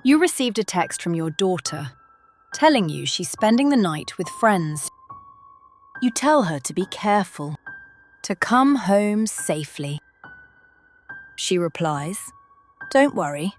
You received a text from your daughter telling you she's spending the night with friends. You tell her to be careful, to come home safely. She replies, "Don't worry."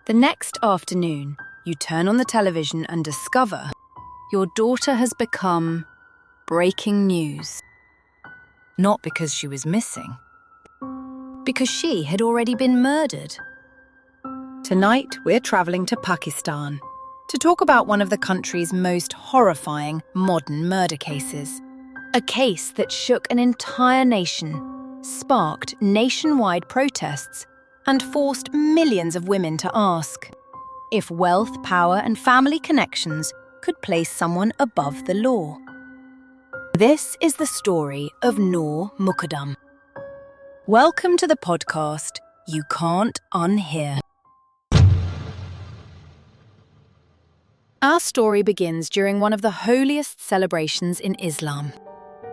The next afternoon, you turn on the television and discover your daughter has become breaking news. Not because she was missing, because she had already been murdered. Tonight, we're travelling to Pakistan to talk about one of the country's most horrifying modern murder cases. A case that shook an entire nation, sparked nationwide protests, and forced millions of women to ask if wealth, power, and family connections could place someone above the law. This is the story of Noor Mukadam. Welcome to the podcast, You Can't Unhear. Our story begins during one of the holiest celebrations in Islam,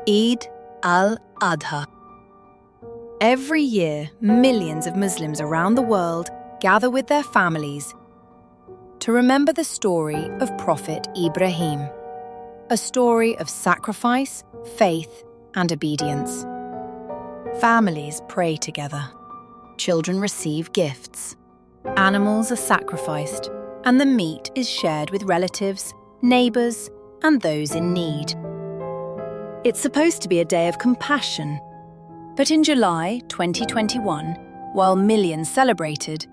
Eid al-Adha. Every year, millions of Muslims around the world gather with their families to remember the story of Prophet Ibrahim, a story of sacrifice, faith, and obedience. Families pray together. Children receive gifts. Animals are sacrificed, and the meat is shared with relatives, neighbours, and those in need. It's supposed to be a day of compassion, but in July 2021, while millions celebrated,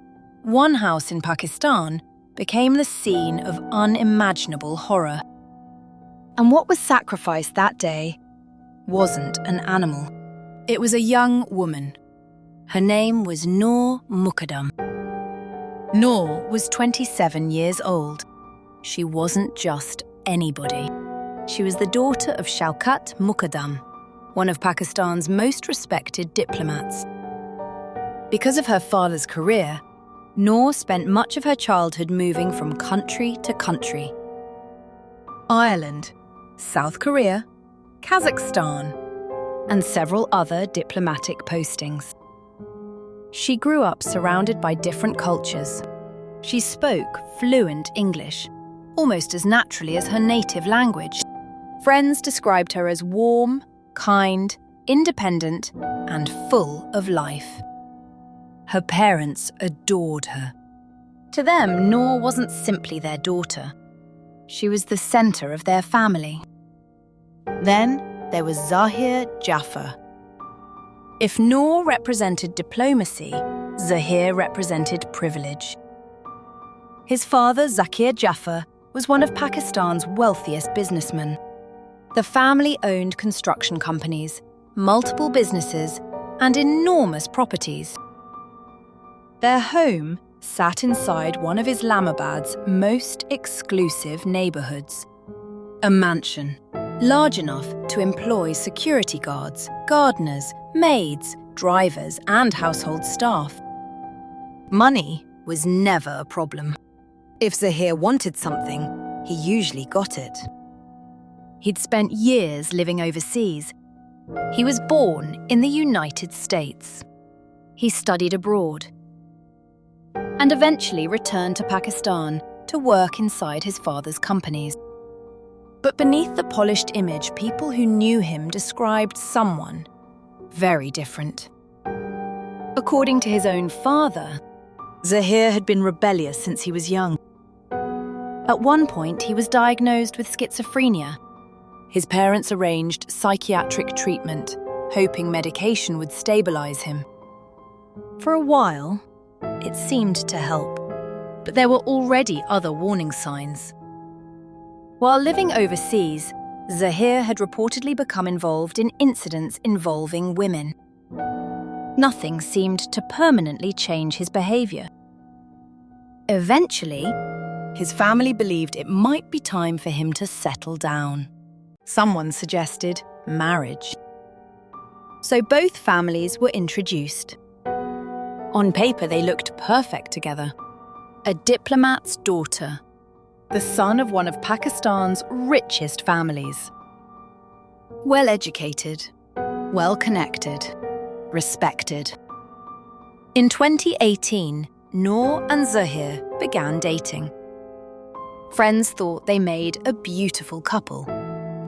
one house in Pakistan became the scene of unimaginable horror. And what was sacrificed that day wasn't an animal. It was a young woman. Her name was Noor Mukadam. Noor was 27 years old. She wasn't just anybody. She was the daughter of Shaukat Mukadam, one of Pakistan's most respected diplomats. Because of her father's career, Noor spent much of her childhood moving from country to country. Ireland, South Korea, Kazakhstan, and several other diplomatic postings. She grew up surrounded by different cultures. She spoke fluent English, almost as naturally as her native language. Friends described her as warm, kind, independent, and full of life. Her parents adored her. To them, Noor wasn't simply their daughter. She was the centre of their family. Then there was Zahir Jaffer. If Noor represented diplomacy, Zahir represented privilege. His father, Zahir Jaffer, was one of Pakistan's wealthiest businessmen. The family owned construction companies, multiple businesses, and enormous properties. Their home sat inside one of Islamabad's most exclusive neighbourhoods. A mansion, large enough to employ security guards, gardeners, maids, drivers, and household staff. Money was never a problem. If Zahir wanted something, he usually got it. He'd spent years living overseas. He was born in the United States. He studied abroad and eventually returned to Pakistan to work inside his father's companies. But beneath the polished image, people who knew him described someone very different. According to his own father, Zahir had been rebellious since he was young. At one point, he was diagnosed with schizophrenia. His parents arranged psychiatric treatment, hoping medication would stabilise him. For a while, it seemed to help, but there were already other warning signs. While living overseas, Zahir had reportedly become involved in incidents involving women. Nothing seemed to permanently change his behaviour. Eventually, his family believed it might be time for him to settle down. Someone suggested marriage. So both families were introduced. On paper, they looked perfect together. A diplomat's daughter, the son of one of Pakistan's richest families. Well-educated, well-connected, respected. In 2018, Noor and Zahir began dating. Friends thought they made a beautiful couple.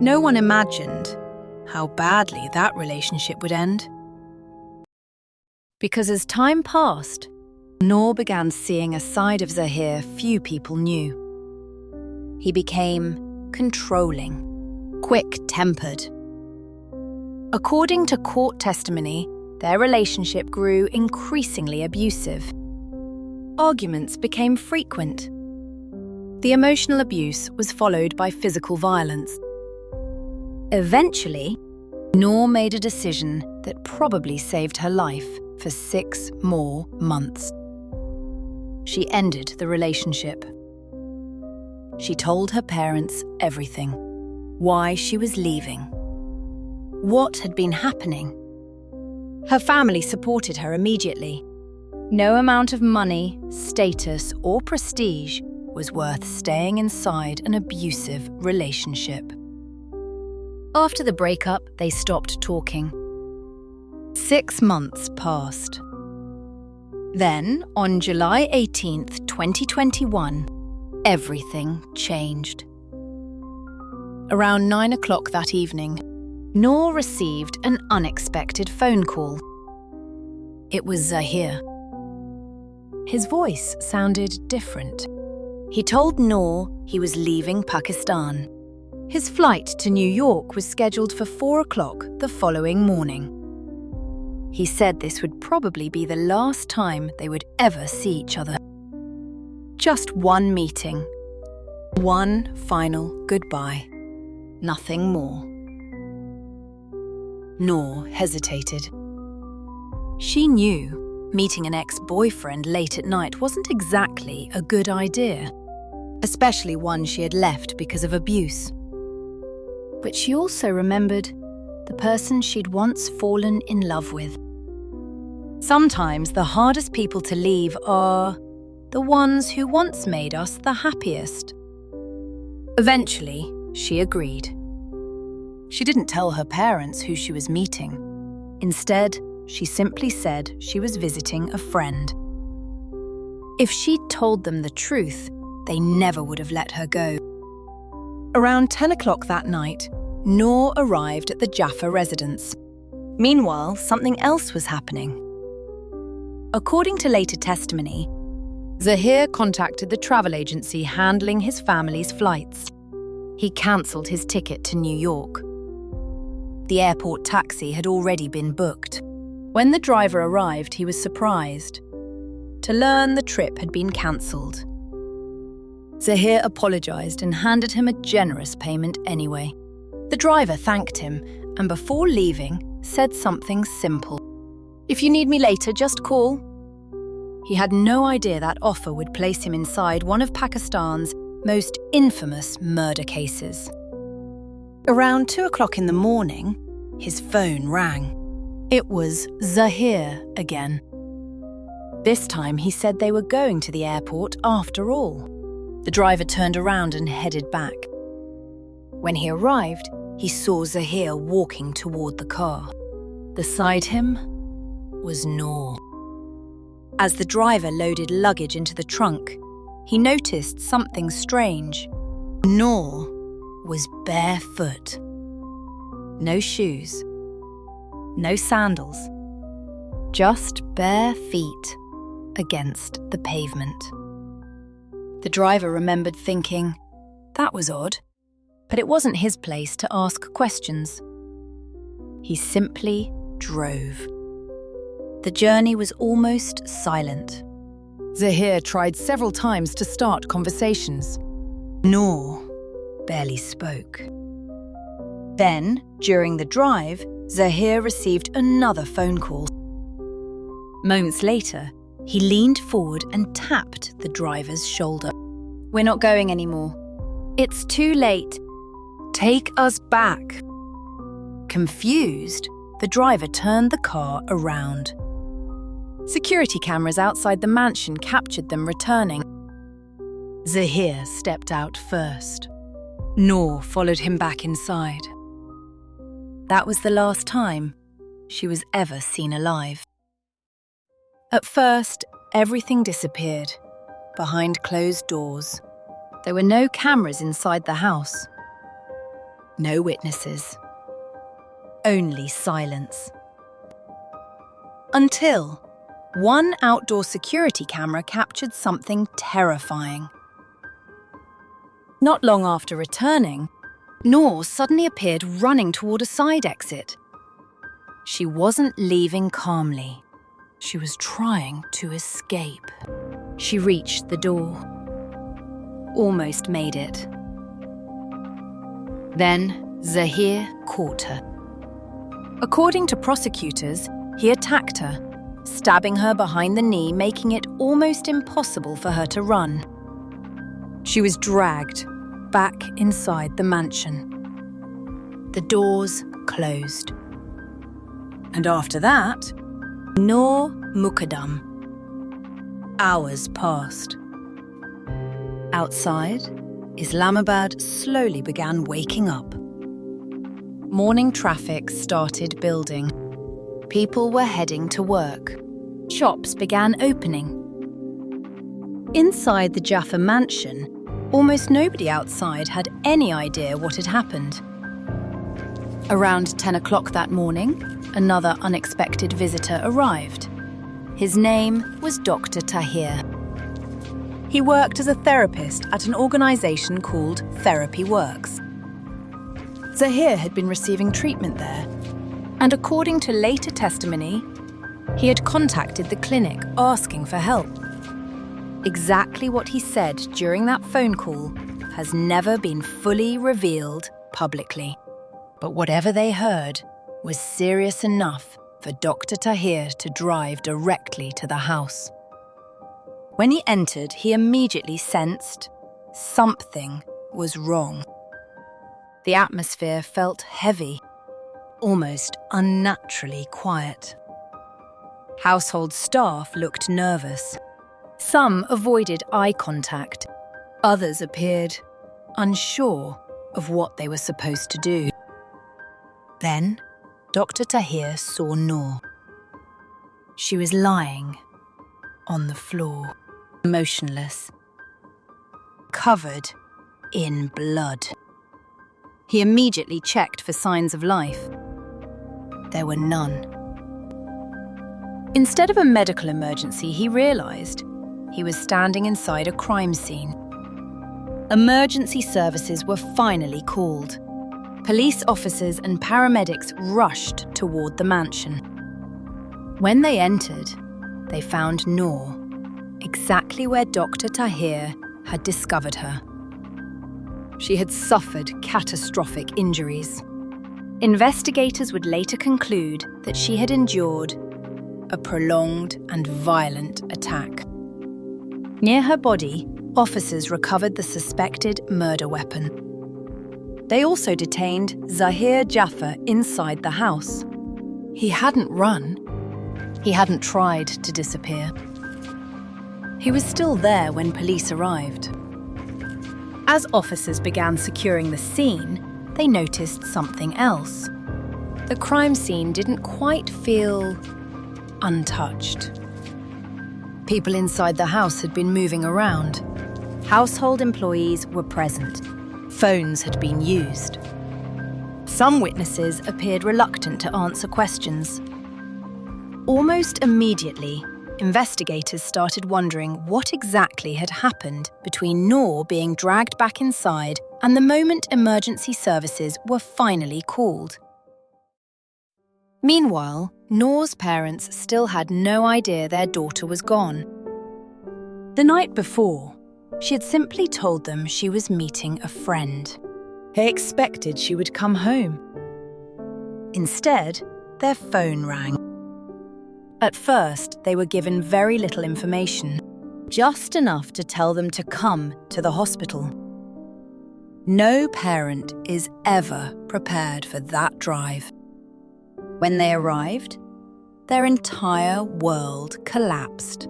No one imagined how badly that relationship would end. Because as time passed, Noor began seeing a side of Zahir few people knew. He became controlling, quick-tempered. According to court testimony, their relationship grew increasingly abusive. Arguments became frequent. The emotional abuse was followed by physical violence. Eventually, Noor made a decision that probably saved her life for 6 more months. She ended the relationship. She told her parents everything. Why she was leaving. What had been happening. Her family supported her immediately. No amount of money, status, or prestige was worth staying inside an abusive relationship. After the breakup, they stopped talking. 6 months passed. Then, on July 18th, 2021, everything changed. Around 9 o'clock that evening, Noor received an unexpected phone call. It was Zahir. His voice sounded different. He told Noor he was leaving Pakistan. His flight to New York was scheduled for 4 o'clock the following morning. He said this would probably be the last time they would ever see each other. Just one meeting. One final goodbye. Nothing more. Noor hesitated. She knew meeting an ex-boyfriend late at night wasn't exactly a good idea, especially one she had left because of abuse. But she also remembered the person she'd once fallen in love with. Sometimes the hardest people to leave are the ones who once made us the happiest. Eventually, she agreed. She didn't tell her parents who she was meeting. Instead, she simply said she was visiting a friend. If she'd told them the truth, they never would have let her go. Around 10 o'clock that night, Noor arrived at the Jaffer residence. Meanwhile, something else was happening. According to later testimony, Zahir contacted the travel agency handling his family's flights. He cancelled his ticket to New York. The airport taxi had already been booked. When the driver arrived, he was surprised to learn the trip had been cancelled. Zahir apologised and handed him a generous payment anyway. The driver thanked him and before leaving said something simple. "If you need me later, just call." He had no idea that offer would place him inside one of Pakistan's most infamous murder cases. Around 2 o'clock in the morning, his phone rang. It was Zahir again. This time he said they were going to the airport after all. The driver turned around and headed back. When he arrived, he saw Zahir walking toward the car. Beside him was Noor. As the driver loaded luggage into the trunk, he noticed something strange. Noor was barefoot. No shoes. No sandals. Just bare feet against the pavement. The driver remembered thinking, that was odd, but it wasn't his place to ask questions. He simply drove. The journey was almost silent. Zahir tried several times to start conversations. Noor barely spoke. Then, during the drive, Zahir received another phone call. Moments later, he leaned forward and tapped the driver's shoulder. "We're not going anymore. It's too late. Take us back." Confused, the driver turned the car around. Security cameras outside the mansion captured them returning. Zahir stepped out first. Noor followed him back inside. That was the last time she was ever seen alive. At first, everything disappeared, behind closed doors. There were no cameras inside the house. No witnesses. Only silence. Until one outdoor security camera captured something terrifying. Not long after returning, Noor suddenly appeared running toward a side exit. She wasn't leaving calmly. She was trying to escape. She reached the door. Almost made it. Then Zahir caught her. According to prosecutors, he attacked her, stabbing her behind the knee, making it almost impossible for her to run. She was dragged back inside the mansion. The doors closed. And after that, Noor Mukadam. Hours passed. Outside, Islamabad slowly began waking up. Morning traffic started building. People were heading to work. Shops began opening. Inside the Jaffer mansion, almost nobody outside had any idea what had happened. Around 10 o'clock that morning, another unexpected visitor arrived. His name was Dr. Tahir. He worked as a therapist at an organisation called Therapy Works. Zahir had been receiving treatment there, and according to later testimony, he had contacted the clinic asking for help. Exactly what he said during that phone call has never been fully revealed publicly. But whatever they heard was serious enough for Dr. Tahir to drive directly to the house. When he entered, he immediately sensed something was wrong. The atmosphere felt heavy, almost unnaturally quiet. Household staff looked nervous. Some avoided eye contact. Others appeared unsure of what they were supposed to do. Then, Dr. Tahir saw Noor. She was lying on the floor, motionless, covered in blood. He immediately checked for signs of life. There were none. Instead of a medical emergency, he realized he was standing inside a crime scene. Emergency services were finally called. Police officers and paramedics rushed toward the mansion. When they entered, they found Noor, exactly where Dr. Tahir had discovered her. She had suffered catastrophic injuries. Investigators would later conclude that she had endured a prolonged and violent attack. Near her body, officers recovered the suspected murder weapon. They also detained Zahir Jaffer inside the house. He hadn't run. He hadn't tried to disappear. He was still there when police arrived. As officers began securing the scene, they noticed something else. The crime scene didn't quite feel untouched. People inside the house had been moving around. Household employees were present. Phones had been used. Some witnesses appeared reluctant to answer questions. Almost immediately, investigators started wondering what exactly had happened between Noor being dragged back inside and the moment emergency services were finally called. Meanwhile, Noor's parents still had no idea their daughter was gone. The night before, she had simply told them she was meeting a friend. They expected she would come home. Instead, their phone rang. At first, they were given very little information, just enough to tell them to come to the hospital. No parent is ever prepared for that drive. When they arrived, their entire world collapsed.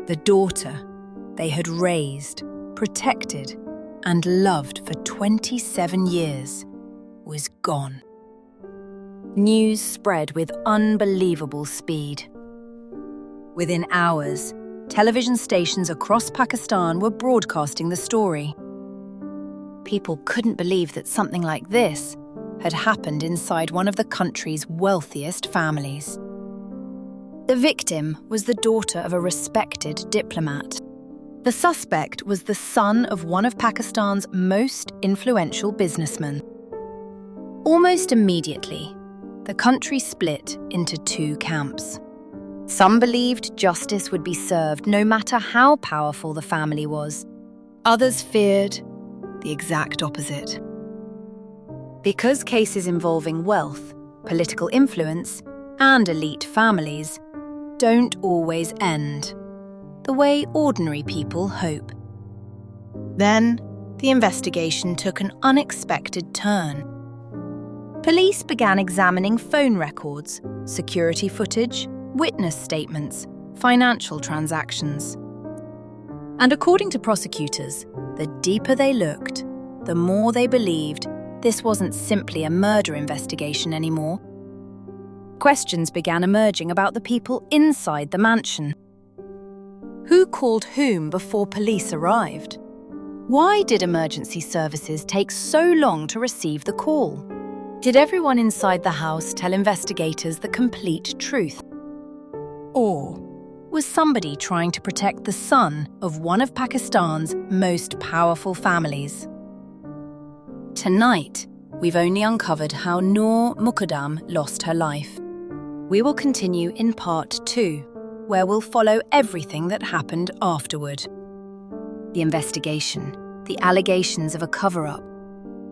The daughter they had raised, protected, and loved for 27 years was gone. News spread with unbelievable speed. Within hours, television stations across Pakistan were broadcasting the story. People couldn't believe that something like this had happened inside one of the country's wealthiest families. The victim was the daughter of a respected diplomat. The suspect was the son of one of Pakistan's most influential businessmen. Almost immediately, the country split into two camps. Some believed justice would be served no matter how powerful the family was. Others feared the exact opposite. Because cases involving wealth, political influence, and elite families don't always end the way ordinary people hope. Then, the investigation took an unexpected turn. Police began examining phone records, security footage, witness statements, financial transactions. And according to prosecutors, the deeper they looked, the more they believed this wasn't simply a murder investigation anymore. Questions began emerging about the people inside the mansion. Who called whom before police arrived? Why did emergency services take so long to receive the call? Did everyone inside the house tell investigators the complete truth? Or was somebody trying to protect the son of one of Pakistan's most powerful families? Tonight, we've only uncovered how Noor Mukadam lost her life. We will continue in part 2, where we'll follow everything that happened afterward. The investigation, the allegations of a cover-up,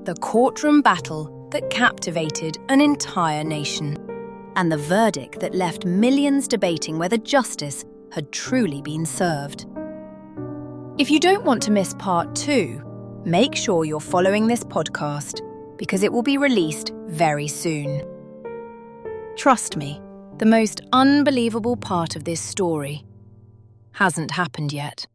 the courtroom battle that captivated an entire nation, and the verdict that left millions debating whether justice had truly been served. If you don't want to miss part 2, make sure you're following this podcast because it will be released very soon. Trust me, the most unbelievable part of this story hasn't happened yet.